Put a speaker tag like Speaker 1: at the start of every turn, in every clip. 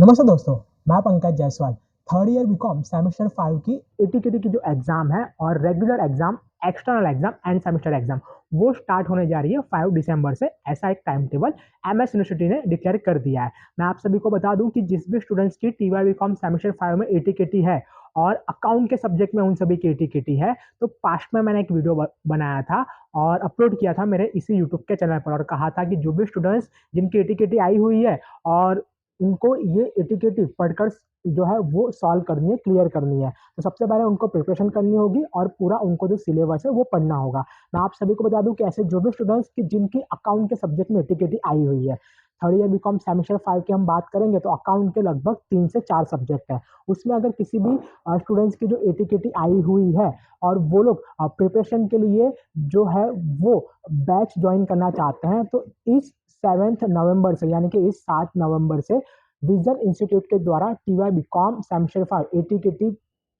Speaker 1: नमस्ते दोस्तों, मैं Pankaj Jaiswal. Third year BCom semester 5 की एटीकेटी की जो एग्ज़ाम है और regular exam, external exam end semester exam वो स्टार्ट होने जा रही है 5 दिसंबर से। ऐसा एक टाइम टेबल एमएस यूनिवर्सिटी ने डिक्लेयर कर दिया है। मैं आप सभी को बता दूं कि जिस भी स्टूडेंट्स की टीवाई बीकॉम सेमेस्टर 5 में एटीकेटी है और अकाउंट के सब्जेक्ट में उन सभी की एटीकेटी है, तो पास्ट में मैंने एक वीडियो बनाया था और अपलोड किया था मेरे इसी यूट्यूब के चैनल पर और कहा था कि जो भी स्टूडेंट्स जिनकी एटीकेटी आई हुई है और उनको ये एटीकेटी पढ़कर जो है वो सॉल्व करनी है, क्लियर करनी है। तो सबसे पहले उनको प्रिपरेशन करनी होगी और पूरा उनको जो सिलेबस है वो पढ़ना होगा। मैं आप सभी को बता दूं कि ऐसे जो भी स्टूडेंट्स की जिनकी अकाउंट के सब्जेक्ट में एटीकेटी आई हुई है, थर्ड ईयर बीकॉम सेमेस्टर 5 की हम बात करेंगे तो अकाउंट के लगभग 3 से 4 सब्जेक्ट हैं। उसमें अगर किसी भी स्टूडेंट्स की जो एटीकेटी आई हुई है और वो लोग प्रिपरेशन के लिए जो है वो बैच ज्वाइन करना चाहते हैं, तो इस 7 नवंबर से यानी कि इस 7 नवंबर से विजन इंस्टीट्यूट के द्वारा टीवाई बीकॉम सेमेस्टर 5 एटीकेटी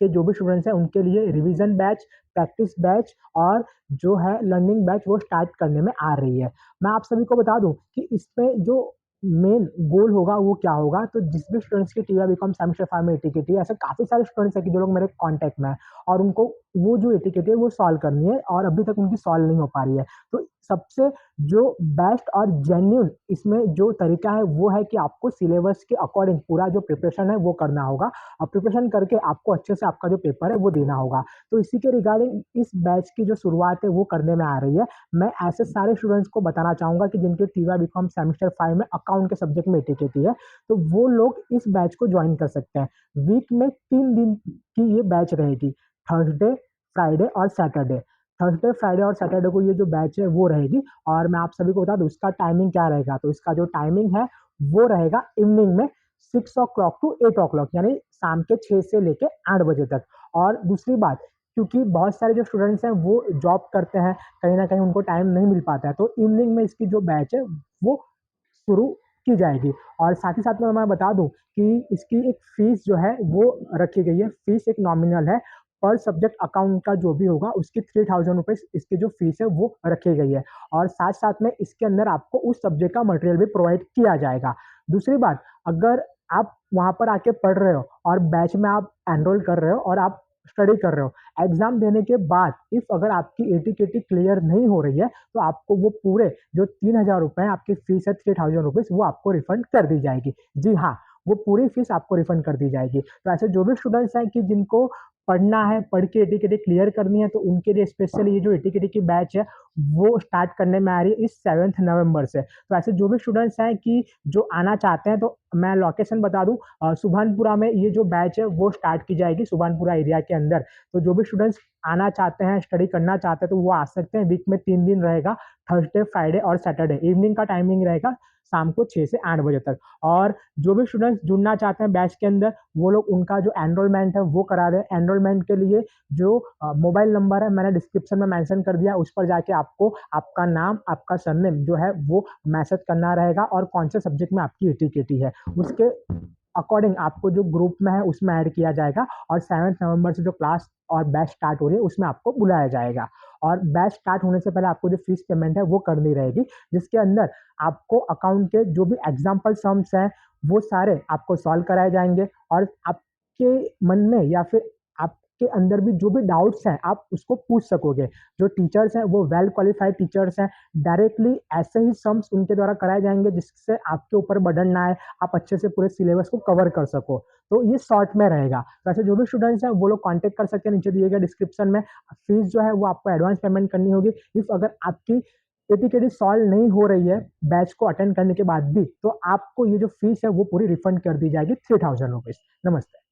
Speaker 1: के जो भी स्टूडेंट्स हैं उनके लिए रिवीजन बैच, प्रैक्टिस बैच और जो है लर्निंग बैच वो स्टार्ट करने में आ रही है। मैं आप सभी को बता दूं कि इसमें जो मेन गोल होगा वो क्या होगा, तो जिस भी स्टूडेंट्स की टीवाई बीकॉम सेमेस्टर 5 में एटीकेटी है, ऐसे काफ़ी सारे स्टूडेंट्स हैं कि जो लोग मेरे कॉन्टैक्ट में हैं और उनको वो जो एटीकेटी है वो सॉल्व करनी है और अभी तक उनकी सॉल्व नहीं हो पा रही है। तो सबसे जो बेस्ट और जेन्युइन इसमें जो तरीका है वो है कि आपको सिलेबस के अकॉर्डिंग पूरा जो प्रिपरेशन है वो करना होगा और प्रिपरेशन करके आपको अच्छे से आपका जो पेपर है वो देना होगा। तो इसी के रिगार्डिंग इस बैच की जो शुरुआत है वो करने में आ रही है। मैं ऐसे सारे स्टूडेंट्स को बताना चाहूँगा कि जिनके टीवाई बीकॉम सेमेस्टर 5 में अकाउंट के सब्जेक्ट में एटीकेटी है, तो वो लोग इस बैच को ज्वाइन कर सकते हैं। वीक में 3 दिन की ये बैच रहेगी, थर्सडे, फ्राइडे और सैटरडे। थर्सडे, फ्राइडे और सैटरडे को ये जो बैच है वो रहेगी और मैं आप सभी को बता दूँ इसका टाइमिंग क्या रहेगा। तो इसका जो टाइमिंग है वो रहेगा इवनिंग में 6 ओ क्लॉक टू 8 ओ क्लॉक, यानी शाम के 6 से लेके 8 बजे तक। और दूसरी बात, क्योंकि बहुत सारे जो स्टूडेंट्स हैं वो जॉब करते हैं, कहीं ना कहीं उनको टाइम नहीं मिल पाता है, तो इवनिंग में इसकी जो बैच है वो शुरू की जाएगी। और साथ ही साथ में मैं बता दूं कि इसकी एक फीस जो है वो रखी गई है। फीस एक नॉमिनल है, पर सब्जेक्ट अकाउंट का जो भी होगा उसकी 3000 रुपीज़ इसकी जो फीस है वो रखी गई है और साथ साथ में इसके अंदर आपको उस सब्जेक्ट का मटेरियल भी प्रोवाइड किया जाएगा। दूसरी बात, अगर आप वहाँ पर आके पढ़ रहे हो और बैच में आप एनरोल कर रहे हो और आप स्टडी कर रहे हो, एग्जाम देने के बाद इफ अगर आपकी एटीकेटी क्लियर नहीं हो रही है तो आपको वो पूरे जो 3000 रुपए आपकी फीस है, 3000 रुपीज, वो आपको रिफंड कर दी जाएगी। जी हाँ, वो पूरी फीस आपको रिफंड कर दी जाएगी। तो ऐसे जो भी स्टूडेंट्स हैं कि जिनको पढ़ना है, पढ़ के एटीकेटी क्लियर करनी है, तो उनके लिए स्पेशली ये जो एटीकेटी की बैच है वो स्टार्ट करने में आ रही है इस 7 नवंबर से। तो ऐसे जो भी स्टूडेंट्स हैं कि जो आना चाहते हैं, तो मैं लोकेशन बता दूं, सुभानपुरा में ये जो बैच है वो स्टार्ट की जाएगी, सुभानपुरा एरिया के अंदर। तो जो भी स्टूडेंट्स आना चाहते हैं, स्टडी करना चाहते हैं, तो वो आ सकते हैं। वीक में 3 दिन रहेगा, थर्सडे, फ्राइडे और सैटरडे। इवनिंग का टाइमिंग रहेगा शाम को 6 से 8 बजे तक। और जो भी स्टूडेंट्स जुड़ना चाहते हैं बैच के अंदर, वो लोग उनका जो एनरोलमेंट है वो करा दें। एनरोलमेंट के लिए जो मोबाइल नंबर है मैंने डिस्क्रिप्शन में मेंशन कर दिया, उस पर जाके आपको आपका नाम, आपका सरनेम जो है वो मैसेज करना रहेगा और कौन से सब्जेक्ट में आपकी एटीकेटी है उसके अकॉर्डिंग आपको जो ग्रुप में है उसमें ऐड किया जाएगा और 7 नवंबर से जो क्लास और बैच स्टार्ट हो रही है उसमें आपको बुलाया जाएगा। और बैच स्टार्ट होने से पहले आपको जो फीस पेमेंट है वो करनी रहेगी, जिसके अंदर आपको अकाउंट के जो भी एग्जाम्पल सम्स हैं वो सारे आपको सॉल्व कराए जाएंगे और आपके मन में या फिर आपके अंदर भी जो भी डाउट्स हैं आप उसको पूछ सकोगे। जो टीचर्स हैं वो वेल क्वालिफाइड टीचर्स हैं, डायरेक्टली ऐसे ही सम्स उनके द्वारा कराए जाएंगे जिससे आपके ऊपर बर्डन ना आए, आप अच्छे से पूरे सिलेबस को कवर कर सको। तो ये शॉर्ट में रहेगा। तो ऐसे जो भी स्टूडेंट्स हैं वो लोग कांटेक्ट कर सकते हैं नीचे दिए गए डिस्क्रिप्शन में। फीस जो है वो आपको एडवांस पेमेंट करनी होगी। इफ अगर आपकी एटीकेटी सॉल्व नहीं हो रही है बैच को अटेंड करने के बाद भी, तो आपको ये जो फीस है वो पूरी रिफंड कर दी जाएगी, 3000 रुपीज। नमस्ते।